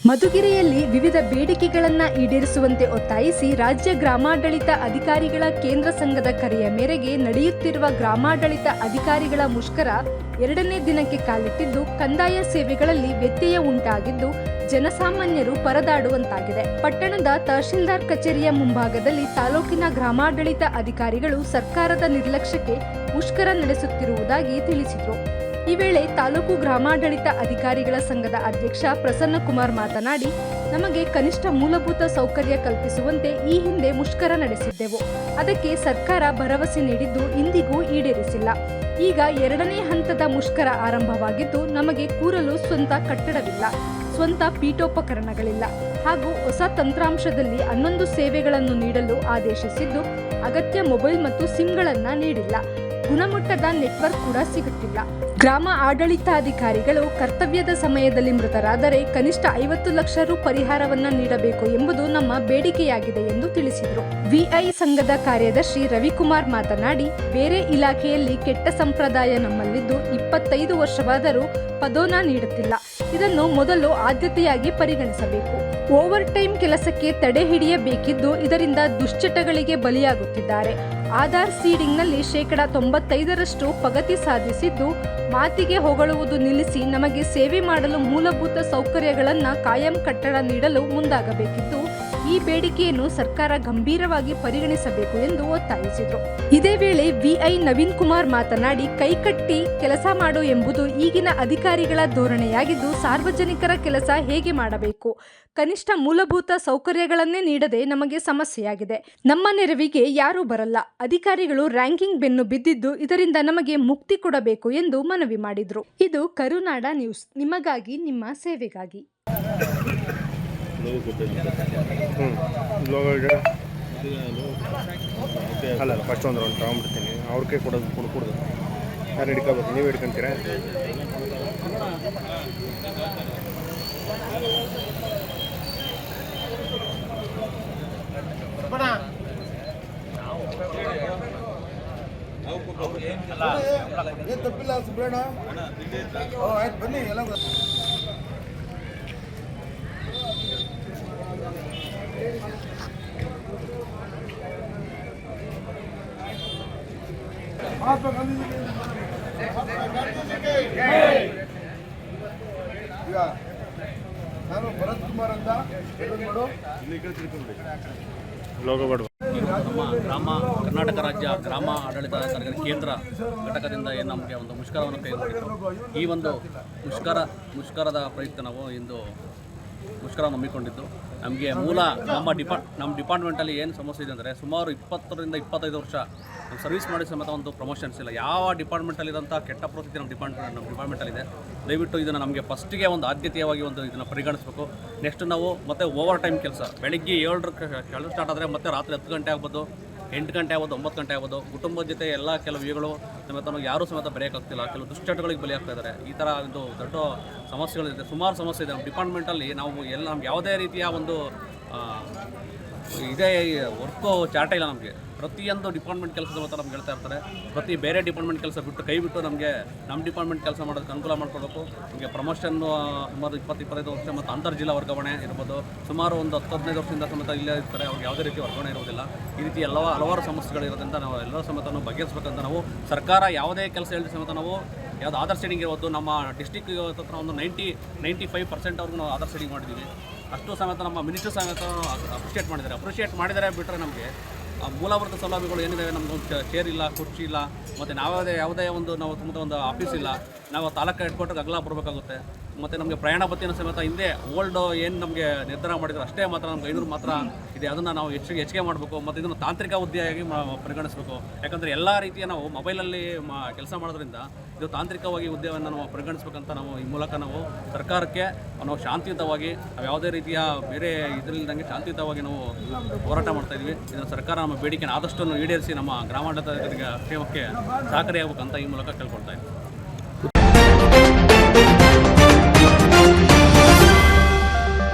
ಮಧುಗಿರಿಯಲ್ಲಿ ವಿವಿಧ ಬೇಡಿಕೆಗಳನ್ನು ಈಡೇರಿಸುವಂತೆ ಒತ್ತಾಯಿಸಿ ರಾಜ್ಯ ಗ್ರಾಮಾಡಳಿತ ಅಧಿಕಾರಿಗಳ ಕೇಂದ್ರ ಸಂಘದ ಕರೆಯ ಮೇರೆಗೆ ನಡೆಯುತ್ತಿರುವ ಗ್ರಾಮಾಡಳಿತ ಅಧಿಕಾರಿಗಳ ಮುಷ್ಕರ ಎರಡನೇ ದಿನಕ್ಕೆ ಕಾಲಿಟ್ಟಿದ್ದು, ಕಂದಾಯ ಸೇವೆಗಳಲ್ಲಿ ವ್ಯತ್ಯಯ ಉಂಟಾಗಿದ್ದು ಜನಸಾಮಾನ್ಯರು ಪರದಾಡುವಂತಾಗಿದೆ. ಪಟ್ಟಣದ ತಹಶೀಲ್ದಾರ್ ಕಚೇರಿಯ ಮುಂಭಾಗದಲ್ಲಿ ತಾಲೂಕಿನ ಗ್ರಾಮಾಡಳಿತ ಅಧಿಕಾರಿಗಳು ಸರ್ಕಾರದ ನಿರ್ಲಕ್ಷ್ಯಕ್ಕೆ ಮುಷ್ಕರ ನಡೆಸುತ್ತಿರುವುದಾಗಿ ತಿಳಿಸಿದರು. ಈ ವೇಳೆ ತಾಲೂಕು ಗ್ರಾಮಾಡಳಿತ ಅಧಿಕಾರಿಗಳ ಸಂಘದ ಅಧ್ಯಕ್ಷ ಪ್ರಸನ್ನಕುಮಾರ್ ಮಾತನಾಡಿ, ನಮಗೆ ಕನಿಷ್ಠ ಮೂಲಭೂತ ಸೌಕರ್ಯ ಕಲ್ಪಿಸುವಂತೆ ಈ ಹಿಂದೆ ಮುಷ್ಕರ ನಡೆಸಿದ್ದೆವು. ಅದಕ್ಕೆ ಸರ್ಕಾರ ಭರವಸೆ ನೀಡಿದ್ದು ಇಂದಿಗೂ ಈಡೇರಿಸಿಲ್ಲ. ಈಗ ಎರಡನೇ ಹಂತದ ಮುಷ್ಕರ ಆರಂಭವಾಗಿದ್ದು, ನಮಗೆ ಕೂರಲು ಸ್ವಂತ ಕಟ್ಟಡವಿಲ್ಲ, ಸ್ವಂತ ಪೀಠೋಪಕರಣಗಳಿಲ್ಲ ಹಾಗೂ ಹೊಸ ತಂತ್ರಾಂಶದಲ್ಲಿ 11 ಸೇವೆಗಳನ್ನು ನೀಡಲು ಆದೇಶಿಸಿದ್ದು, ಅಗತ್ಯ ಮೊಬೈಲ್ ಮತ್ತು ಸಿಮ್ಗಳನ್ನು ನೀಡಿಲ್ಲ. ಗುಣಮಟ್ಟದ ನೆಟ್ವರ್ಕ್ ಕೂಡ ಸಿಗುತ್ತಿಲ್ಲ. ಗ್ರಾಮ ಆಡಳಿತಾಧಿಕಾರಿಗಳು ಕರ್ತವ್ಯದ ಸಮಯದಲ್ಲಿ ಮೃತರಾದರೆ ಕನಿಷ್ಠ 50 ಲಕ್ಷ ರು ಪರಿಹಾರವನ್ನು ನೀಡಬೇಕು ಎಂಬುದು ನಮ್ಮ ಬೇಡಿಕೆಯಾಗಿದೆ ಎಂದು ತಿಳಿಸಿದರು. ವಿಐ ಸಂಘದ ಕಾರ್ಯದರ್ಶಿ ರವಿಕುಮಾರ್ ಮಾತನಾಡಿ, ಬೇರೆ ಇಲಾಖೆಯಲ್ಲಿ ಕೆಟ್ಟ ಸಂಪ್ರದಾಯ ನಮ್ಮಲ್ಲಿದ್ದು 25 ವರ್ಷವಾದರೂ ಪದೋನ ನೀಡುತ್ತಿಲ್ಲ. ಇದನ್ನು ಮೊದಲು ಆದ್ಯತೆಯಾಗಿ ಪರಿಗಣಿಸಬೇಕು. ಓವರ್ ಟೈಮ್ ಕೆಲಸಕ್ಕೆ ತಡೆ ಹಿಡಿಯಬೇಕಿದ್ದು, ಇದರಿಂದ ದುಶ್ಚಟಗಳಿಗೆ ಬಲಿಯಾಗುತ್ತಿದ್ದಾರೆ. ಆಧಾರ್ ಸೀಡಿಂಗ್ನಲ್ಲಿ 95% ಪ್ರಗತಿ ಸಾಧಿಸಿದ್ದು, ಮಾತಿಗೆ ಹೊಗಳುವುದು ನಿಲ್ಲಿಸಿ ನಮಗೆ ಸೇವೆ ಮಾಡಲು ಮೂಲಭೂತ ಸೌಕರ್ಯಗಳನ್ನು ಕಾಯಂ ಕಟ್ಟಡ ನೀಡಲು ಮುಂದಾಗಬೇಕಿದ್ದು, ಈ ಬೇಡಿಕೆಯನ್ನು ಸರ್ಕಾರ ಗಂಭೀರವಾಗಿ ಪರಿಗಣಿಸಬೇಕು ಎಂದು ಒತ್ತಾಯಿಸಿದರು. ಇದೇ ವೇಳೆ ವಿಐ ನವೀನ್ ಕುಮಾರ್ ಮಾತನಾಡಿ, ಕೈಕಟ್ಟಿ ಕೆಲಸ ಮಾಡು ಎಂಬುದು ಈಗಿನ ಅಧಿಕಾರಿಗಳ ಧೋರಣೆಯಾಗಿದ್ದು, ಸಾರ್ವಜನಿಕರ ಕೆಲಸ ಹೇಗೆ ಮಾಡಬೇಕು, ಕನಿಷ್ಠ ಮೂಲಭೂತ ಸೌಕರ್ಯಗಳನ್ನೇ ನೀಡದೆ ನಮಗೆ ಸಮಸ್ಯೆಯಾಗಿದೆ. ನಮ್ಮ ನೆರವಿಗೆ ಯಾರೂ ಬರಲ್ಲ. ಅಧಿಕಾರಿಗಳು ರ್ಯಾಂಕಿಂಗ್ ಬೆನ್ನು ಬಿದ್ದಿದ್ದು, ಇದರಿಂದ ನಮಗೆ ಮುಕ್ತಿ ಕೊಡಬೇಕು ಎಂದು ಮನವಿ ಮಾಡಿದರು. ಇದು ಕರುನಾಡ ನ್ಯೂಸ್, ನಿಮಗಾಗಿ, ನಿಮ್ಮ ಸೇವೆಗಾಗಿ. ಅಲ್ಲ ಫಸ್ಟ್ ಒಂದು ರೌಂಡ್ ತಗೊಂಡ್ಬಿಡ್ತೀನಿ. ಅವ್ರಿಗೆ ಕೊಡೋದು ಯಾರು ಹಿಡ್ಕೋಬೇಕು? ನೀವು ಹಿಡ್ಕೊಂತೀರಾ? ತಪ್ಪಿಲ್ಲ ಸುಬ್ರಣ್ಣ, ಆಯ್ತು ಬನ್ನಿ ಎಲ್ಲ. ಈಗ ನಾನು ಭರತ್ ಕುಮಾರ್ ಅಂತ ನಮ್ಮ ಗ್ರಾಮ ಕರ್ನಾಟಕ ರಾಜ್ಯ ಗ್ರಾಮ ಆಡಳಿತಾಧಿಕಾರಿಗಳ ಕೇಂದ್ರ ಘಟಕದಿಂದ ಏನು ನಮಗೆ ಒಂದು ಮುಷ್ಕರವನ್ನು ಕೈಗೊಂಡಿತ್ತು. ಈ ಒಂದು ಮುಷ್ಕರದ ಪ್ರಯುಕ್ತ ನಾವು ಇಂದು ಮುಷ್ಕರ ನಂಬಿಕೊಂಡಿದ್ದು, ನಮಗೆ ಮೂಲ ನಮ್ಮ ಡಿಪಾರ್ಟ್ಮೆಂಟಲ್ಲಿ ಏನು ಸಮಸ್ಯೆ ಇದೆ ಅಂದರೆ, ಸುಮಾರು 20 ರಿಂದ 25 ವರ್ಷ ನಾವು ಸರ್ವಿಸ್ ಮಾಡಿ ಸಮೇತ ಒಂದು ಪ್ರಮೋಷನ್ಸ್ ಇಲ್ಲ. ಯಾವ ಡಿಪಾರ್ಟ್ಮೆಂಟಲ್ಲಿರೋಂಥ ಕೆಟ್ಟ ಪರಿಸ್ಥಿತಿ ನಮ್ಮ ಡಿಪಾರ್ಟ್ಮೆಂಟಲ್ಲಿದೆ. ದಯವಿಟ್ಟು ಇದನ್ನು ನಮಗೆ ಫಸ್ಟಿಗೆ ಒಂದು ಆದ್ಯತೆಯಾಗಿ ಇದನ್ನು ಪರಿಗಣಿಸಬೇಕು. ನೆಕ್ಸ್ಟ್ ನಾವು ಮತ್ತೆ ಓವರ್ ಟೈಮ್ ಕೆಲಸ, ಬೆಳಗ್ಗೆ 7 ಕೆಲಸ ಸ್ಟಾರ್ಟ್ ಆದರೆ ಮತ್ತೆ ರಾತ್ರಿ 10 ಗಂಟೆ ಆಗ್ಬೋದು, 8 ಗಂಟೆ ಆಗ್ಬೋದು, 9 ಗಂಟೆ ಆಗ್ಬೋದು. ಕುಟುಂಬದ ಜೊತೆ ಎಲ್ಲ ಕೆಲವು ವಿಗಳು ಸಮೇತ ಯಾರೂ ಸಮೇತ ಬರೆಯೋಕ್ಕಾಗ್ತಿಲ್ಲ. ಕೆಲವು ದುಶ್ಚಟಗಳಿಗೆ ಬಲಿಯಾಗ್ತಾ ಇದ್ದಾರೆ. ಈ ಥರ ಒಂದು ದೊಡ್ಡ ಸಮಸ್ಯೆಗಳಿದೆ, ಸುಮಾರು ಸಮಸ್ಯೆ ಇದೆ ನಮ್ಮ ಡಿಪಾರ್ಟ್ಮೆಂಟಲ್ಲಿ. ನಮ್ಗೆ ಯಾವುದೇ ರೀತಿಯ ಒಂದು ಇದೇ ವರ್ಕು ಚಾಟ ಇಲ್ಲ. ನಮಗೆ ಪ್ರತಿಯೊಂದು ಡಿಪಾರ್ಟ್ಮೆಂಟ್ ಕೆಲಸದ ಸಮೇತ ನಮ್ಗೆ ಹೇಳ್ತಾ ಇರ್ತಾರೆ. ಬೇರೆ ಡಿಪಾರ್ಟ್ಮೆಂಟ್ ಕೆಲಸ ಬಿಟ್ಟು ಕೈ ಬಿಟ್ಟು ನಮಗೆ ನಮ್ಮ ಡಿಪಾರ್ಟ್ಮೆಂಟ್ ಕೆಲಸ ಮಾಡೋದಕ್ಕೆ ಅನುಕೂಲ ಮಾಡಿಕೊಡ್ಬೇಕು. ನಮಗೆ ಪ್ರಮೋಷನ್ನು ಸುಮಾರು 20-25 ವರ್ಷ ಮತ್ತು ಅಂತರ್ಜಿಲ್ಲಾ ವರ್ಗಾವಣೆ ಇರ್ಬೋದು. ಸುಮಾರು ಒಂದು 10-15 ವರ್ಷದಿಂದ ಸಮೇತ ಇಲ್ಲೇ ಇರ್ತಾರೆ. ಅವ್ರಿಗೆ ಯಾವುದೇ ರೀತಿ ವರ್ಗಾವಣೆ ಇರೋದಿಲ್ಲ. ಈ ರೀತಿ ಹಲವಾರು ಸಮಸ್ಯೆಗಳಿರೋದ್ರಿಂದ ನಾವು ಎಲ್ಲರ ಸಮೇತ ಬಗೆಹರಿಸಬೇಕಂತ ನಾವು ಸರ್ಕಾರ ಯಾವುದೇ ಕೆಲಸ ಹೇಳಿದ ಸಮೇತ ನಾವು ಯಾವುದು ಆಧಾರ್ ಸೀಡಿಂಗ್ ಇರ್ಬೋದು, ನಮ್ಮ ಡಿಸ್ಟಿಕ್ ಹತ್ರ ಒಂದು 95% ಅವ್ರಿಗೂ ನಾವು ಆಧಾರ್ ಸೀಡಿಂಗ್ ಮಾಡಿದ್ದೀವಿ. ಅಷ್ಟು ಸಮೇತ ನಮ್ಮ ಮಿನಿಸ್ಟರ್ ಸಮೇತ ಅಪ್ರಿಷಿಯೇಟ್ ಮಾಡಿದರೆ ಬಿಟ್ಟರೆ ನಮಗೆ ಮೂಲಭೂತ ಸೌಲಭ್ಯಗಳು ಏನಿದ್ದಾವೆ, ನಮಗೊಂದು ಚೇರ್ ಇಲ್ಲ, ಕುರ್ಚಿ ಇಲ್ಲ, ಮತ್ತು ಯಾವುದೇ ಒಂದು ಆಫೀಸ್ ಇಲ್ಲ. ನಾವು ತಾಲೂಕು ಹೆಡ್ ಕ್ವಾರ್ಟರ್ಗೆ ಅಗಲ ಬರಬೇಕಾಗುತ್ತೆ. ಮತ್ತು ನಮಗೆ ಪ್ರಯಾಣ ಭತ್ಯೆನ ಸಮೇತ ಹಿಂದೆ ಓಲ್ಡ್ ಏನು ನಮಗೆ ನಿರ್ಧಾರ ಮಾಡಿದ್ರು ಅಷ್ಟೇ ಮಾತ್ರ ನಮ್ಗೆ 500 ಮಾತ್ರ ಇದೆ. ಅದನ್ನು ನಾವು ಹೆಚ್ಚಿಗೆ ಮಾಡಬೇಕು. ಮತ್ತು ಇದನ್ನು ತಾಂತ್ರಿಕ ಹುದ್ದೆಯಾಗಿ ಪರಿಗಣಿಸಬೇಕು. ಯಾಕಂದರೆ ಎಲ್ಲ ರೀತಿಯ ನಾವು ಮೊಬೈಲಲ್ಲಿ ಕೆಲಸ ಮಾಡೋದ್ರಿಂದ ಇದು ತಾಂತ್ರಿಕವಾಗಿ ಹುದ್ದೆಯನ್ನು ನಾವು ಪರಿಗಣಿಸಬೇಕಂತ ನಾವು ಈ ಮೂಲಕ ನಾವು ಸರ್ಕಾರಕ್ಕೆ ನಾವು ಶಾಂತಿಯುತವಾಗಿ, ಯಾವುದೇ ರೀತಿಯ ಬೇರೆ ಇದರಿಲ್ದಂಗೆ ಶಾಂತಿಯುತವಾಗಿ ನಾವು ಹೋರಾಟ ಮಾಡ್ತಾಯಿದ್ವಿ. ಇದನ್ನು ಸರ್ಕಾರ ನಮ್ಮ ಬೇಡಿಕೆಯನ್ನು ಆದಷ್ಟು ಈಡೇರಿಸಿ ನಮ್ಮ ಗ್ರಾಮಾಡಳಿತ ಕ್ಷೇಮಕ್ಕೆ ಸಹಕಾರಿಯಾಗಬೇಕಂತ ಈ ಮೂಲಕ ಕೇಳ್ಕೊಳ್ತಾ ಇದ್ದೀವಿ.